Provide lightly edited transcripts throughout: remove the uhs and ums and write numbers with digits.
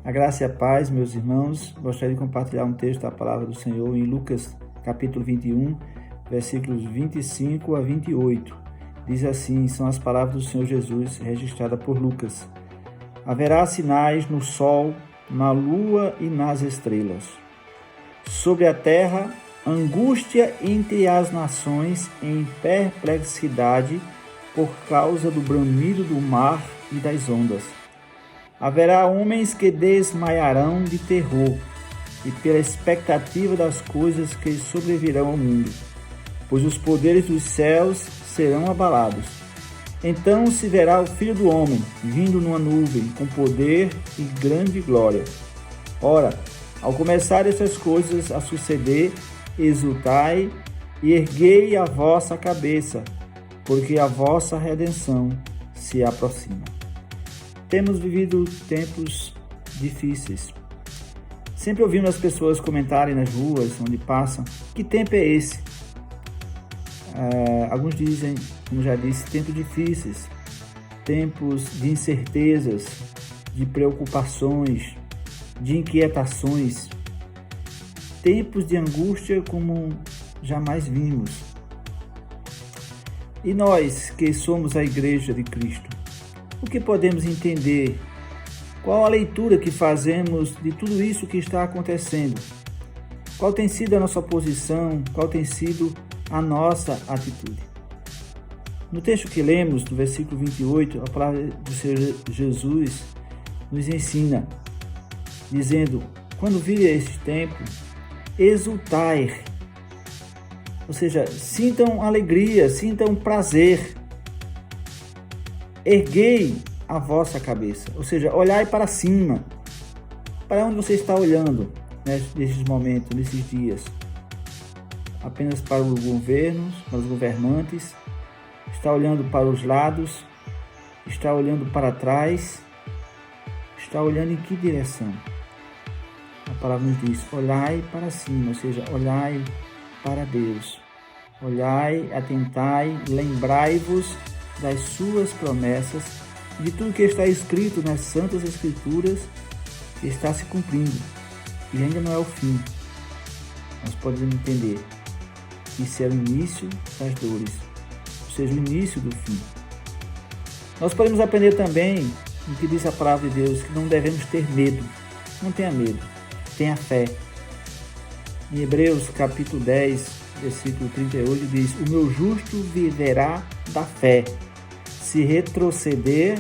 A graça e a paz, meus irmãos. Gostaria de compartilhar um texto da palavra do Senhor em Lucas, capítulo 21, versículos 25 a 28. Diz assim, são as palavras do Senhor Jesus, registradas por Lucas. Haverá sinais no sol, na lua e nas estrelas. Sobre a terra, angústia entre as nações em perplexidade por causa do bramido do mar e das ondas. Haverá homens que desmaiarão de terror e pela expectativa das coisas que sobrevirão ao mundo, pois os poderes dos céus serão abalados. Então se verá o Filho do Homem vindo numa nuvem com poder e grande glória. Ora, ao começar essas coisas a suceder, exultai e erguei a vossa cabeça, porque a vossa redenção se aproxima. Temos vivido tempos difíceis. Sempre ouvimos as pessoas comentarem nas ruas onde passam, que tempo é esse? Alguns dizem, como já disse, tempos difíceis, tempos de incertezas, de preocupações, de inquietações, tempos de angústia como jamais vimos. E nós, que somos a Igreja de Cristo, o que podemos entender? Qual a leitura que fazemos de tudo isso que está acontecendo? Qual tem sido a nossa posição? Qual tem sido a nossa atitude? No texto que lemos, no versículo 28, a palavra do Senhor Jesus nos ensina, dizendo, quando vir este tempo, exultai, ou seja, sintam alegria, sintam prazer, erguei a vossa cabeça, ou seja, olhai para cima. Para onde você está olhando nesses momentos, nesses dias? Apenas para os governos, para os governantes? Está olhando para os lados? Está olhando para trás? Está olhando em que direção? A palavra nos diz, olhai para cima, ou seja, olhai para Deus. Olhai, atentai, lembrai-vos das suas promessas, de tudo que está escrito nas Santas Escrituras, que está se cumprindo. E ainda não é o fim. Nós podemos entender que isso é o início das dores, ou seja, o início do fim. Nós podemos aprender também, no que diz a palavra de Deus, que não devemos ter medo. Não tenha medo, tenha fé. Em Hebreus, capítulo 10, versículo 38, diz, o meu justo viverá da fé. Se retroceder,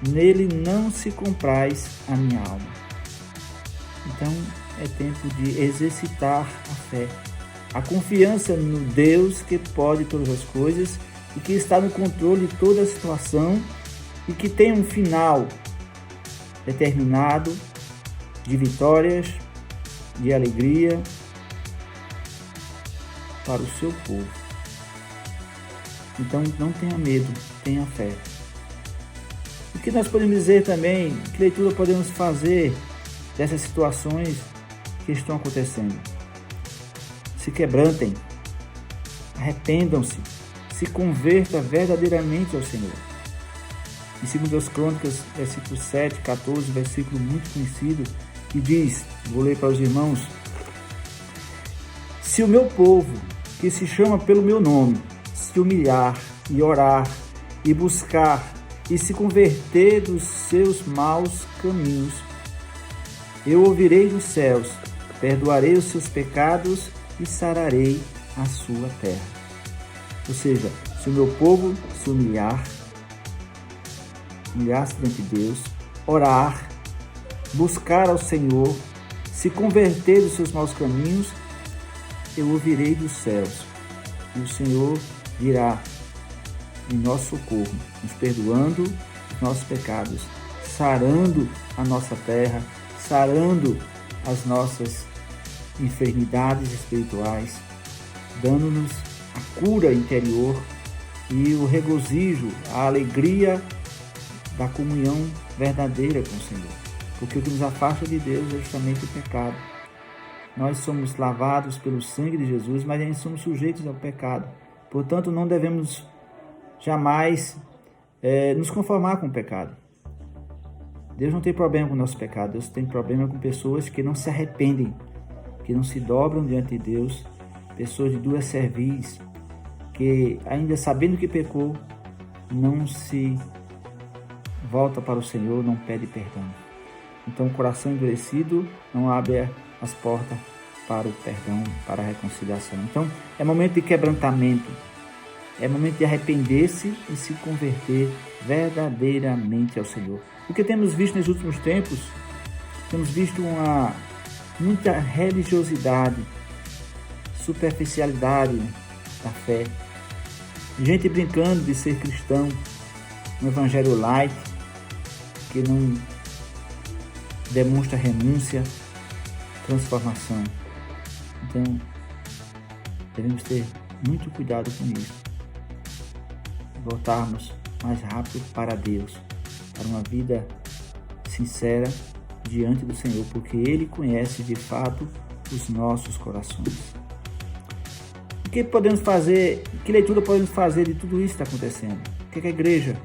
nele não se compraz a minha alma. Então, é tempo de exercitar a fé. A confiança no Deus que pode todas as coisas e que está no controle de toda a situação e que tem um final determinado de vitórias, de alegria para o seu povo. Então, não tenha medo, tenha fé. O que nós podemos dizer também, que leitura podemos fazer dessas situações que estão acontecendo? Se quebrantem, arrependam-se, se converta verdadeiramente ao Senhor. Em 2 Crônicas, versículo 7, 14, versículo muito conhecido, que diz, vou ler para os irmãos, se o meu povo, que se chama pelo meu nome, se humilhar e orar e buscar e se converter dos seus maus caminhos, eu ouvirei dos céus, perdoarei os seus pecados e sararei a sua terra. Ou seja, se o meu povo se humilhar-se diante de Deus, orar, buscar ao Senhor, se converter dos seus maus caminhos, eu ouvirei dos céus e o Senhor virá em nosso socorro, nos perdoando os nossos pecados, sarando a nossa terra, sarando as nossas enfermidades espirituais, dando-nos a cura interior e o regozijo, a alegria da comunhão verdadeira com o Senhor. Porque o que nos afasta de Deus é justamente o pecado. Nós somos lavados pelo sangue de Jesus, mas ainda somos sujeitos ao pecado. Portanto, não devemos jamais nos conformar com o pecado. Deus não tem problema com o nosso pecado, Deus tem problema com pessoas que não se arrependem, que não se dobram diante de Deus, pessoas de duas cerviz, que ainda sabendo que pecou, não se volta para o Senhor, não pede perdão. Então o coração endurecido não abre as portas para o perdão, para a reconciliação. Então é momento de quebrantamento, é momento de arrepender-se e se converter verdadeiramente ao Senhor. O que temos visto nos últimos tempos, temos visto muita religiosidade, superficialidade da fé, gente brincando de ser cristão, um evangelho light, que não demonstra renúncia, transformação. Então, devemos ter muito cuidado com isso. Voltarmos mais rápido para Deus, para uma vida sincera diante do Senhor, porque Ele conhece de fato os nossos corações. O que podemos fazer, que leitura podemos fazer de tudo isso que está acontecendo? O que a igreja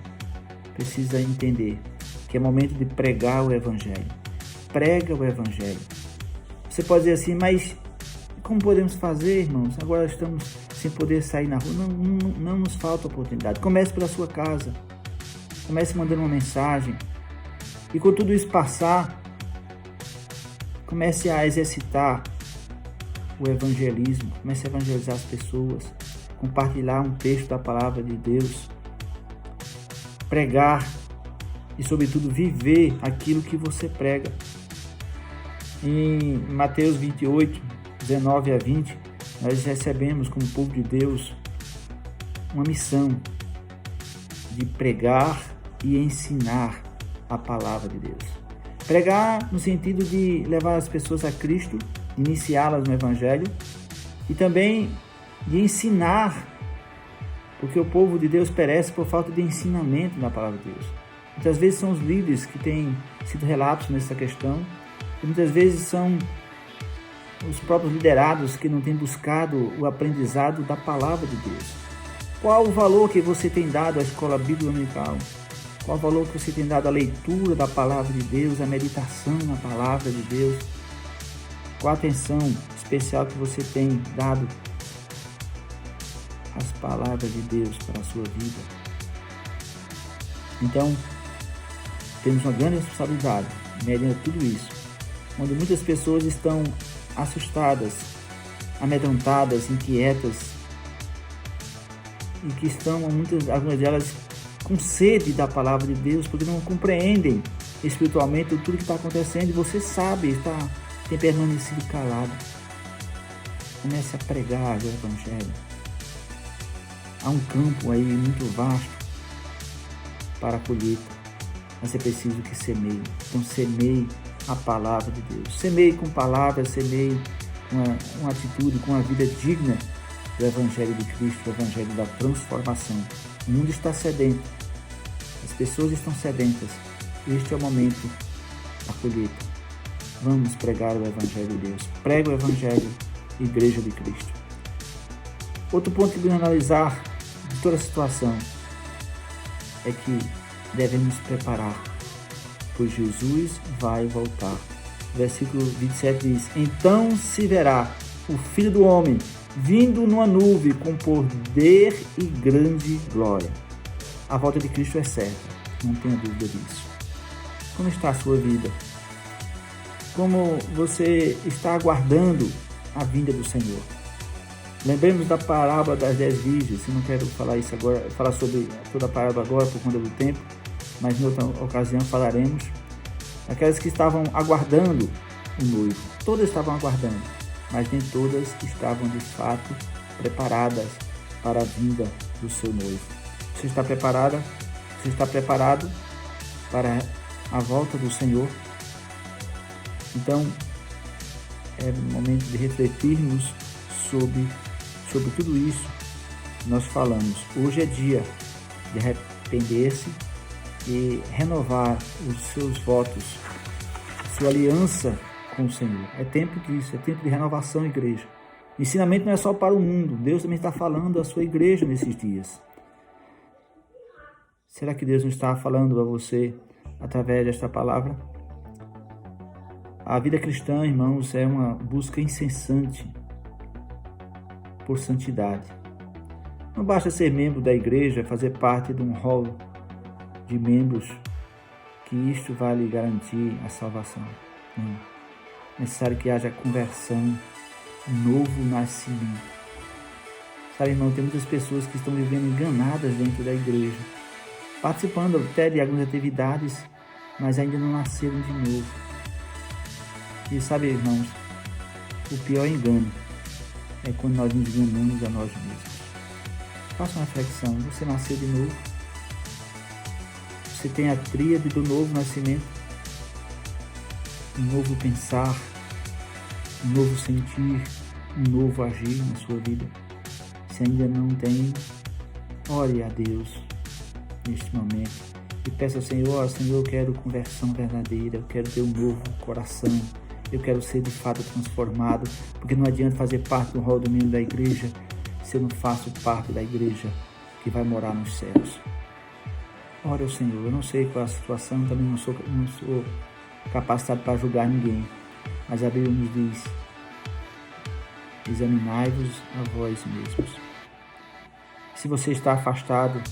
precisa entender? Que é momento de pregar o Evangelho. Prega o Evangelho. Você pode dizer assim, mas como podemos fazer, irmãos? Agora estamos sem poder sair na rua. Não nos falta oportunidade. Comece pela sua casa. Comece mandando uma mensagem. E quando tudo isso passar, comece a exercitar o evangelismo. Comece a evangelizar as pessoas. Compartilhar um texto da palavra de Deus. Pregar e, sobretudo, viver aquilo que você prega. Em Mateus 28, 19 a 20, nós recebemos como povo de Deus uma missão de pregar e ensinar a palavra de Deus. Pregar no sentido de levar as pessoas a Cristo, iniciá-las no Evangelho, e também de ensinar, porque o povo de Deus perece por falta de ensinamento da palavra de Deus. Muitas vezes são os líderes que têm sido relapsos nessa questão, e muitas vezes são os próprios liderados que não têm buscado o aprendizado da palavra de Deus. Qual o valor que você tem dado à escola bíblica dominical? Qual o valor que você tem dado à leitura da palavra de Deus, à meditação na palavra de Deus? Qual a atenção especial que você tem dado às palavras de Deus para a sua vida? Então, temos uma grande responsabilidade mediante tudo isso, onde muitas pessoas estão assustadas, amedrontadas, inquietas, e que estão, algumas delas, com sede da palavra de Deus, porque não compreendem espiritualmente tudo que está acontecendo, e você sabe, tem permanecido calado. Comece a pregar o Evangelho. Há um campo aí muito vasto para a colheita, mas é preciso que semeie. Então semeie a palavra de Deus. Semeie com palavras, semeie com uma atitude, com uma vida digna do Evangelho de Cristo, do Evangelho da transformação. O mundo está sedento, as pessoas estão sedentas. Este é o momento da colheita. Vamos pregar o Evangelho de Deus. Prega o Evangelho, Igreja de Cristo. Outro ponto que devemos analisar de toda a situação é que devemos preparar, pois Jesus vai voltar. Versículo 27 diz: então se verá o Filho do Homem vindo numa nuvem com poder e grande glória. A volta de Cristo é certa, não tenha dúvida disso. Como está a sua vida? Como você está aguardando a vinda do Senhor? Lembremos da parábola das 10 virgens. Eu não quero falar isso agora, falar sobre toda a parábola agora por conta do tempo, mas em outra ocasião falaremos. Aquelas que estavam aguardando o noivo, todas estavam aguardando, mas nem todas estavam de fato preparadas para a vinda do seu noivo. Você está preparada? Você está preparado para a volta do Senhor? Então, é momento de refletirmos sobre tudo isso que nós falamos. Hoje é dia de arrepender-se e renovar os seus votos, sua aliança com o Senhor. É tempo disso, é tempo de renovação, igreja. Ensinamento não é só para o mundo, Deus também está falando à sua igreja nesses dias. Será que Deus não está falando a você através desta palavra. A vida cristã, irmãos, é uma busca incessante por santidade. Não basta ser membro da igreja, fazer parte de um rol de membros, que isto vai lhe garantir a salvação. Não. É necessário que haja conversão, novo nascimento. Sabe, irmão, tem muitas pessoas que estão vivendo enganadas dentro da igreja, participando até de algumas atividades, mas ainda não nasceram de novo. E sabe, irmãos, o pior engano é quando nós nos enganamos a nós mesmos. Faça uma reflexão. Você nasceu de novo? Você tem a tríade do novo nascimento? Um novo pensar, um novo sentir, um novo agir na sua vida? Se ainda não tem, ore a Deus neste momento e peça ao Senhor: Senhor, eu quero conversão verdadeira, eu quero ter um novo coração, eu quero ser de fato transformado, porque não adianta fazer parte do rol do membro da igreja se eu não faço parte da igreja que vai morar nos céus. Ore ao Senhor. Eu não sei qual é a situação, também não sou capacitado para julgar ninguém, mas a Bíblia nos diz: examinai-vos a vós mesmos. Se você está afastado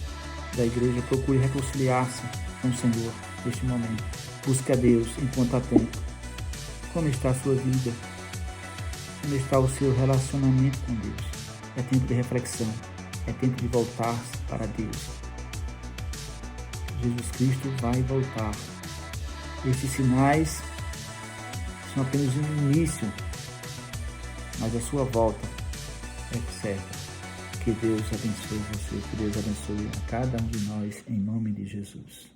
da igreja, procure reconciliar-se com o Senhor neste momento. Busque a Deus enquanto há tempo. Como está a sua vida? Como está o seu relacionamento com Deus? É tempo de reflexão. É tempo de voltar para Deus. Jesus Cristo vai voltar. Estes sinais são apenas um início, mas a sua volta é certa. Que Deus abençoe você, que Deus abençoe a cada um de nós, em nome de Jesus.